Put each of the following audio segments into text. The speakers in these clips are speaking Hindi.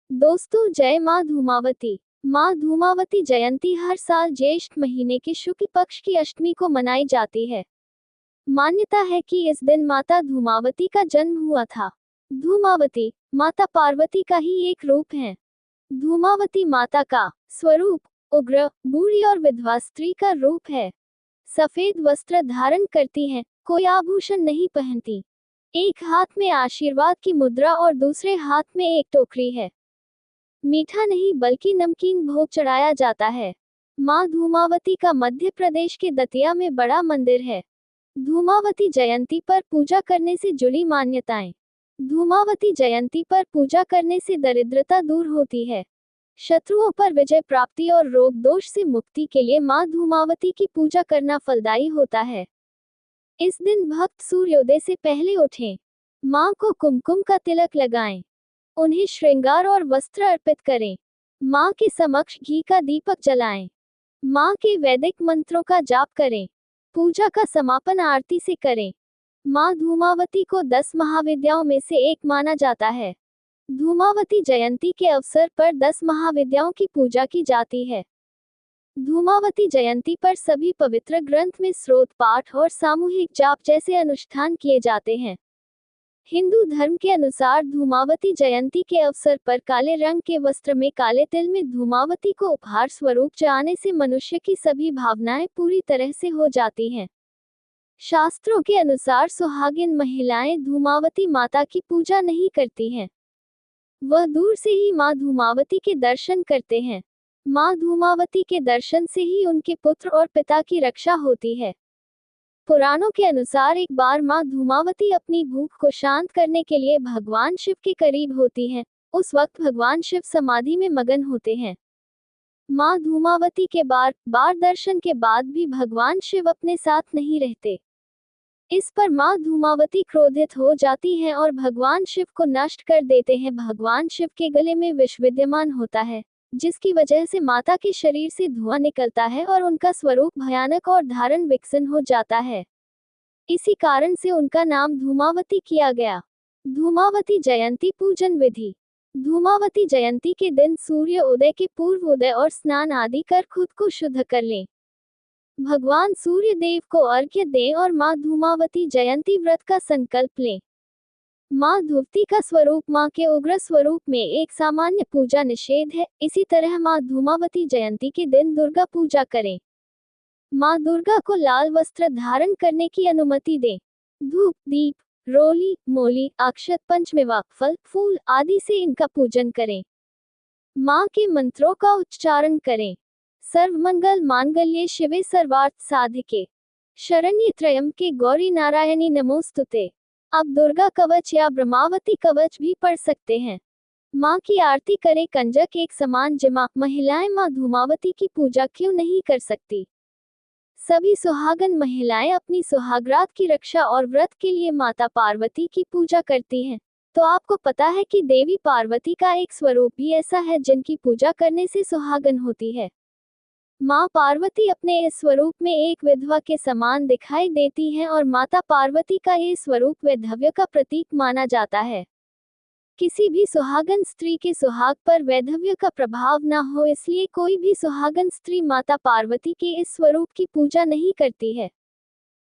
दोस्तों, जय माँ धूमावती। माँ धूमावती जयंती हर साल ज्येष्ठ महीने के शुक्ल पक्ष की अष्टमी को मनाई जाती है। मान्यता है कि इस दिन माता धूमावती का जन्म हुआ था। धूमावती माता पार्वती का ही एक रूप है। धूमावती माता का स्वरूप उग्र, बूढ़ी और विधवा स्त्री का रूप है। सफेद वस्त्र धारण करती हैं, कोई आभूषण नहीं पहनती। एक हाथ में आशीर्वाद की मुद्रा और दूसरे हाथ में एक टोकरी है। मीठा नहीं बल्कि नमकीन भोग चढ़ाया जाता है। माँ धूमावती का मध्य प्रदेश के दतिया में बड़ा मंदिर है। धूमावती जयंती पर पूजा करने से जुड़ी मान्यताएं। धूमावती जयंती पर पूजा करने से दरिद्रता दूर होती है। शत्रुओं पर विजय प्राप्ति और रोग दोष से मुक्ति के लिए माँ धूमावती की पूजा करना फलदायी होता है। इस दिन भक्त सूर्योदय से पहले उठें। माँ को कुमकुम का तिलक लगाएं। उन्हें श्रृंगार और वस्त्र अर्पित करें। माँ के समक्ष घी का दीपक जलाएं। माँ के वैदिक मंत्रों का जाप करें। पूजा का समापन आरती से करें। माँ धूमावती को 10 महाविद्याओं में से एक माना जाता है। धूमावती जयंती के अवसर पर 10 महाविद्याओं की पूजा की जाती है। धूमावती जयंती पर सभी पवित्र ग्रंथ में स्रोत पाठ और सामूहिक जाप जैसे अनुष्ठान किए जाते हैं। हिंदू धर्म के अनुसार धूमावती जयंती के अवसर पर काले रंग के वस्त्र में काले तिल में धूमावती को उपहार स्वरूप चढ़ाने से मनुष्य की सभी भावनाएं पूरी तरह से हो जाती हैं। शास्त्रों के अनुसार सुहागिन महिलाएं धूमावती माता की पूजा नहीं करती हैं। वह दूर से ही माँ धूमावती के दर्शन करते हैं। माँ धूमावती के दर्शन से ही उनके पुत्र और पिता की रक्षा होती है। पुराणों के अनुसार एक बार माँ धूमावती अपनी भूख को शांत करने के लिए भगवान शिव के करीब होती हैं। उस वक्त भगवान शिव समाधि में मगन होते हैं। माँ धूमावती के बार बार दर्शन के बाद भी भगवान शिव अपने साथ नहीं रहते। इस पर माँ धूमावती क्रोधित हो जाती हैं और भगवान शिव को नष्ट कर देते हैं। भगवान शिव के गले में विष विद्यमान होता है, जिसकी वजह से माता के शरीर से धुआं निकलता है और उनका स्वरूप भयानक और धारण विकसन हो जाता है। इसी कारण से उनका नाम धूमावती किया गया। धूमावती जयंती पूजन विधि। धूमावती जयंती के दिन सूर्य उदय के पूर्व उदय और स्नान आदि कर खुद को शुद्ध कर लें। भगवान सूर्य देव को अर्घ्य दें और माँ धूमावती जयंती व्रत का संकल्प लें। माँ धूवती का स्वरूप माँ के उग्र स्वरूप में एक सामान्य पूजा निषेध है। इसी तरह माँ धूमावती जयंती के दिन दुर्गा पूजा करें। माँ दुर्गा को लाल वस्त्र धारण करने की अनुमति दें। धूप, दीप, रोली, मोली, अक्षत, पंचमेवा, फल, फूल आदि से इनका पूजन करें। माँ के मंत्रों का उच्चारण करें। सर्वमंगल मांगल्ये शिवे सर्वार्थ साधिके शरण्ये त्र्यंबके गौरी नारायणी नमोस्तुते। आप दुर्गा कवच या ब्रह्मावती कवच भी पढ़ सकते हैं। माँ की आरती करें। कंजक एक समान जिमा महिलाएं माँ धूमावती की पूजा क्यों नहीं कर सकती? सभी सुहागन महिलाएं अपनी सुहागरात की रक्षा और व्रत के लिए माता पार्वती की पूजा करती हैं। तो आपको पता है कि देवी पार्वती का एक स्वरूप भी ऐसा है जिनकी पूजा करने से सुहागन होती है। माँ पार्वती अपने इस स्वरूप में एक विधवा के समान दिखाई देती हैं और माता पार्वती का ये स्वरूप वैधव्य का प्रतीक माना जाता है। किसी भी सुहागन स्त्री के सुहाग पर वैधव्य का प्रभाव न हो, इसलिए कोई भी सुहागन स्त्री माता पार्वती के इस स्वरूप की पूजा नहीं करती है।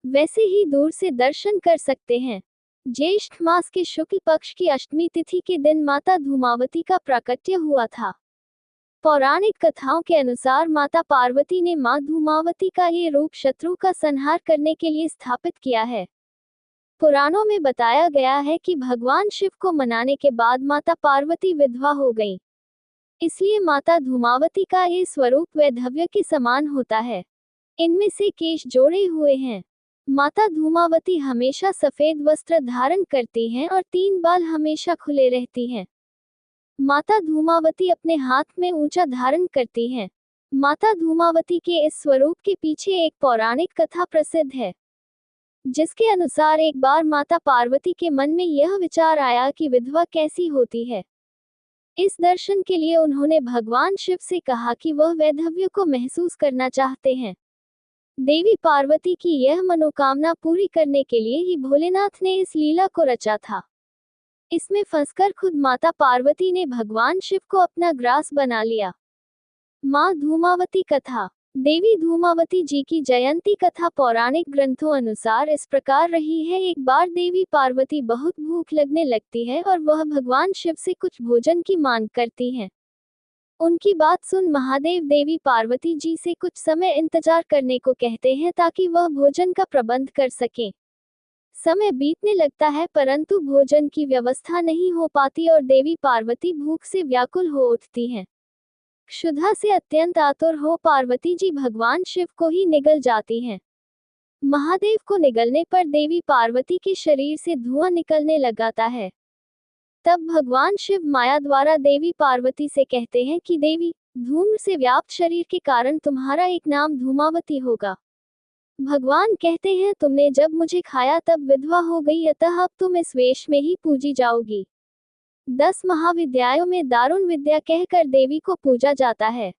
वैसे ही दूर से दर्शन कर सकते हैं। ज्येष्ठ मास के शुक्ल पक्ष की अष्टमी तिथि के दिन माता धूमावती का प्राकट्य हुआ था। पौराणिक कथाओं के अनुसार माता पार्वती ने माँ धूमावती का ये रूप शत्रु का संहार करने के लिए स्थापित किया है। पुराणों में बताया गया है कि भगवान शिव को मनाने के बाद माता पार्वती विधवा हो गई। इसलिए माता धूमावती का ये स्वरूप वैधव्य के समान होता है। इनमें से केश जोड़े हुए हैं। माता धूमावती हमेशा सफेद वस्त्र धारण करती हैं और 3 बाल हमेशा खुले रहती हैं। माता धूमावती अपने हाथ में ऊंचा धारण करती हैं। माता धूमावती के इस स्वरूप के पीछे एक पौराणिक कथा प्रसिद्ध है, जिसके अनुसार एक बार माता पार्वती के मन में यह विचार आया कि विधवा कैसी होती है। इस दर्शन के लिए उन्होंने भगवान शिव से कहा कि वह वैधव्य को महसूस करना चाहते हैं। देवी पार्वती की यह मनोकामना पूरी करने के लिए ही भोलेनाथ ने इस लीला को रचा था। इसमें फंसकर खुद माता पार्वती ने भगवान शिव को अपना ग्रास बना लिया। माँ धूमावती कथा। देवी धूमावती जी की जयंती कथा पौराणिक ग्रंथों अनुसार इस प्रकार रही है। एक बार देवी पार्वती बहुत भूख लगने लगती है और वह भगवान शिव से कुछ भोजन की मांग करती हैं। उनकी बात सुन महादेव देवी पार्वती जी से कुछ समय इंतजार करने को कहते हैं ताकि वह भोजन का प्रबंध कर सकें। समय बीतने लगता है परंतु भोजन की व्यवस्था नहीं हो पाती और देवी पार्वती भूख से व्याकुल हो उठती हैं। क्षुधा से अत्यंत आतुर हो पार्वती जी भगवान शिव को ही निगल जाती हैं। महादेव को निगलने पर देवी पार्वती के शरीर से धुआं निकलने लगाता है। तब भगवान शिव माया द्वारा देवी पार्वती से कहते हैं कि देवी, धूम्र से व्याप्त शरीर के कारण तुम्हारा एक नाम धूमावती होगा। भगवान कहते हैं तुमने जब मुझे खाया तब विधवा हो गई, अतः अब तुम इस वेश में ही पूजी जाओगी। 10 महाविद्याओं में दारुण विद्या कहकर देवी को पूजा जाता है।